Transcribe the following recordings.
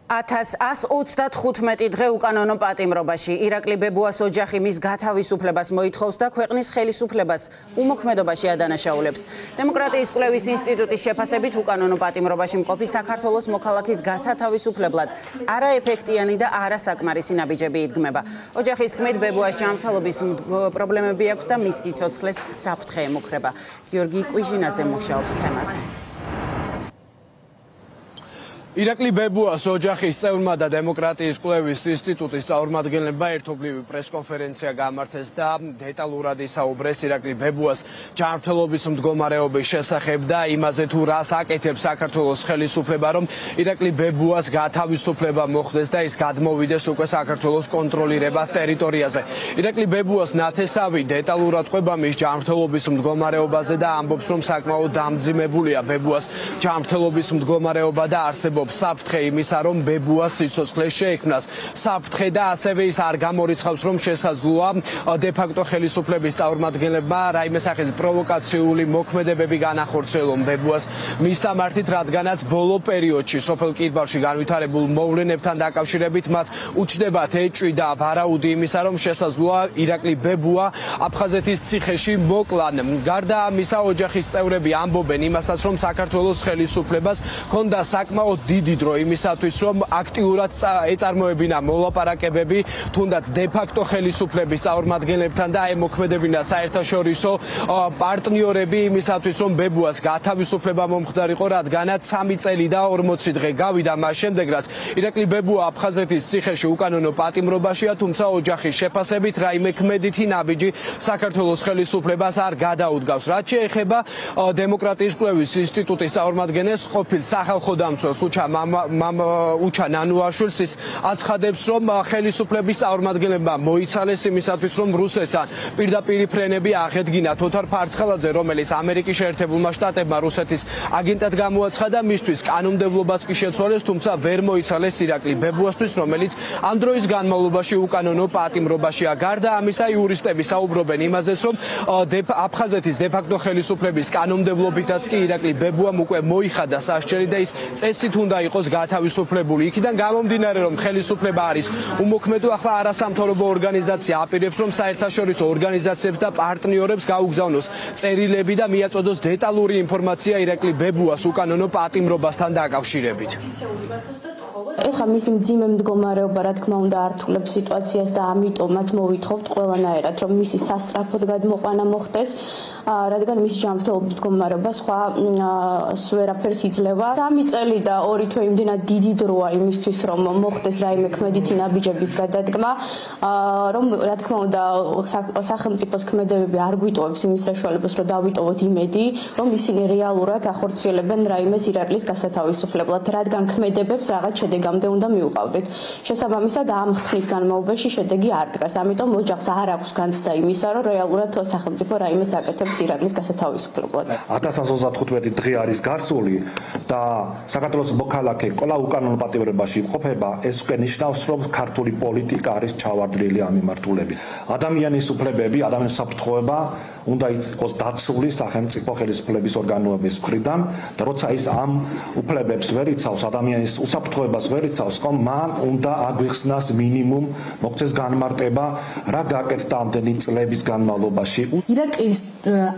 1135 დღე უკანონო პატიმრობაში ირაკლი ბებუას ოჯახი მის გათავისუფლებას მოითხოვს და ქვეყნის ხელისუფლებას უმოქმედობაში ადანაშაულებს. დემოკრატიის კვლევის ინსტიტუტის შეფასებით უკანონო პატიმრობაში მყოფი საქართველოს მოქალაქის გასათავისუფლებლად არაეფექტიანი და არასაკმარისი ნაბიჯები იდგმება. ოჯახის თქმით, ბებუას ჯანმრთელობის პრობლემები აქვს და მის სიცოცხლეს საფრთხე ემუქრება. გიორგი კვიჟინაძე მუშაობს თემაზე. ირაკლი ბებუას ოჯახის წევრმა და დემოკრატიის კვლევის ინსტიტუტის წარმომადგენლებმა ერთობლივი პრესკონფერენცია გამართეს და დეტალურად ისაუბრეს ირაკლი ბებუას ჯანმრთელობის მდგომარეობის შესახებ და იმაზე თუ რას აკეთებს საქართველოს ხელისუფლება, რომ ირაკლი ბებუას გათავისუფლება მოხდეს და ის გადმოვიდეს უკვე საქართველოს კონტროლირებად ტერიტორიაზე. ირაკლი ბებუას ნათესავი დეტალურად ყვება მის ჯანმრთელობის მდგომარეობაზე და ამბობს, რომ საკმაოდ დამძიმებულია ბებუას ჯანმრთელობის მდგომარეობა და არსებობს საფრთხე იმისა, რომ ბებუას სიცოცხლე შეექმნას. საფრთხე და ასევე ის არ გამორიცხავს, რომ შესაძლოა დე-ფაქტო ხელისუფლების წარმომადგენლებმა რაიმე სახის პროვოკაციული მოქმედებები განახორციელონ ბებუას მისამართით, რადგანაც ბოლო პერიოდში სოფელ კირბალში განვითარებულ მოვლენებთან დაკავშირებით მათ უჩნდებათ ეჭვი და ვარაუდი იმისა, რომ შესაძლოა ირაკლი ბებუა აფხაზეთის ციხეში მოკლან. გარდა ამისა, ოჯახის წევრები ამბობენ იმასაც, რომ საქართველოს ხელისუფლებას ჰქონდა საკმაოდ დიდი დრო იმისათვის, რომ აქტიურად ეწარმოებინა მოლაპარაკებები თუნდაც დე-ფაქტო ხელისუფლების წარმომადგენლებთან და ემოქმედებინა საერთაშორისო პარტნიორები იმისათვის, რომ ბებუას გათავისუფლება მომხდარიყო, რადგანაც 3 წელი და 40 დღე გავიდა მას შემდეგ, რაც ირაკლი ბებუა აფხაზეთის ციხეში უკანონო პატიმრობაშია, თუმცა ოჯახის შეფასებით რაიმე ქმედითი ნაბიჯი საქართველოს ხელისუფლებას არ გადაუდგავს. რაც შეეხება დემოკრატიის კვლევის ინსტიტუტის წარმომადგენელს, ყოფილ სახალხო დამცველს უჩა ნანუაშვილს, ის აცხადებს, რომ ხელისუფლების წარმომადგენლებმა მოიცალეს იმისათვის, რომ რუსეთთან პირდაპირი ფრენები აღედგინათ ოთარ ფარცხელაძე, რომელიც ამერიკის შეერთებულმა შტატებმა რუსეთის აგენტად გამოაცხადა, მისთვის კანონმდებლობაც კი შეცვალეს, თუმცა ვერ მოიცალეს ირაკლი ბებუასთვის, რომელიც ამ დროის განმავლობაში უკანონო პატიმრობაშია. გარდა ამისა, იურისტები საუბრობენ იმაზეც, რომ აფხაზეთის დე-ფაქტო ხელისუფლების კანონმდებლობითაც კი ირაკლი ბებუამ უკვე მოიხადა სასჯელი და ის წესით უნდა იყოს გათავისუფლებული. იქიდან გამომდინარე, რომ ხელისუფლება არის უმოქმედო, ახლა არასამთავრობო ორგანიზაცია აპირებს, რომ საერთაშორისო ორგანიზაციებს და პარტნიორებს გაუგზავნოს წერილები და მიაწოდოს დეტალური ინფორმაცია ირაკლი ბებუას უკანონო პატიმრობასთან დაკავშირებით. ეხლა მისი მძიმე მდგომარეობა, რა თქმა უნდა, ართულებს სიტუაციას და ამიტომაც მოვითხოვთ ყველანაირად, რომ მისი სასწრაფოდ გადმოყვანა მოხდეს, რადგან მისი ჯანმრთელობის მდგომარეობა სხვა ვერაფერს იძლევა. 3 წელი და 2 თვე იმდენად დიდი დროა იმისთვის, რომ მოხდეს რაიმე ქმედითი ნაბიჯების გადადგმა, რომ რა თქმა უნდა სახელმწიფოს ქმედებები არ გვიტოვებს იმის საშუალებას, რომ დავიტოვოთ იმედი, რომ ისინი რეალურად ახორციელებენ რაიმეს ირაკლის გასათავისუფლებლად, რადგან ქმედებებს რაღაც შედეგამდე უნდა მიუყავდეთ. შესაბამისად, ამ ხნის განმავლობაში შედეგი არ დგას. ამიტომ ოჯახს არ აქვს განცდა იმისა, რომ რეალურად სახელმწიფო რაიმეს აკეთებს ირაკლის გასათავისუფლებლად. 1135 დღე არის გასული და საქართველოს მოქალაქე კვლავ უკანონო პატიმრობაში იმყოფება, ეს უკვე ნიშნავს, რომ ქართული პოლიტიკა არის ჩავარდნილი ამ მიმართულებით. ადამიანის უფლებები, ადამიანის საფრთხეობა უნდა იყოს დაცული სახელმწიფო ხელისუფლების ორგანოების მხრიდან და როცა ის ამ უფლებებს ვერ იცავს, ადამიანის უსაფრთხოებას ვერ იცავს, ხომ მან უნდა აგვიხსნას მინიმუმ მოქცეს განმარტება, რა გაკეთდა ამდენი წლების განმავლობაში. ირაკლის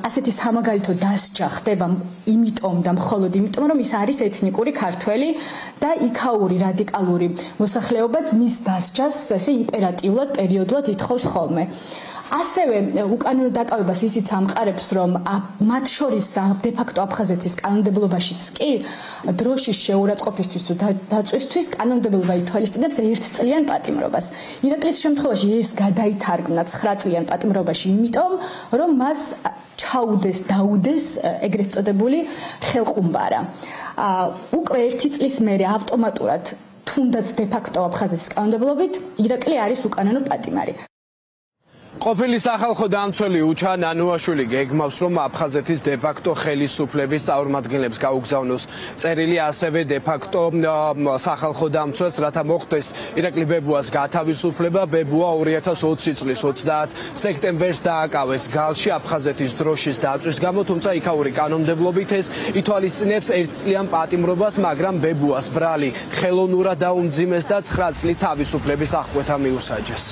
ასეთი სამაგალითო დასჯა ხდება იმიტომ და მხოლოდ იმიტომ, რომ ის არის ეთნიკური ქართველი და იქაური რადიკალური მოსახლეობაც მის დასჯას ესე იმპერატიულად პერიოდულად ითხოვს ხოლმე. ასევე უკანონო დაკავებას ისიც ამყარებს, რომ მათ შორის დე-ფაქტო აფხაზეთის კანონმდებლობაშიც კი დროშის შეურაცხყოფისთვის თუ დაწვისთვის კანონმდებლობა ითვალისწინებს 1 წლიან პატიმრობას. ირაკლის შემთხვევაში ეს გადაითარგმნა 9 წლიან პატიმრობაში, იმიტომ რომ მას დაუდეს ეგრეთ წოდებული ხელყუმბარა. უკვე 1 წლის მერე ავტომატურად თუნდაც დე-ფაქტო აფხაზეთის კანონმდებლობით ირაკლი არის უკანონო პატიმარი. ყოფილი სახალხო დამცველი უჩა ნანუაშვილი გეგმავს, რომ აფხაზეთის დე-ფაქტო ხელისუფლების წარმომადგენლებს გაუგზავნოს წერილი, ასევე დე-ფაქტო სახალხო დამცველს, რათა მოხდეს ირაკლი ბებუას გათავისუფლება. ბებუა 2020 წლის 30 სექტემბერს დააკავეს გალში აფხაზეთის დროშის დაწვის გამო, თუმცა იქაური კანონმდებლობით ეს ითვალისწინებს ერთწლიან პატიმრობას, მაგრამ ბებუას ბრალი ხელოვნურად დაუმძიმეს და 9 წლით თავისუფლების აღკვეთა მიუსაჯეს.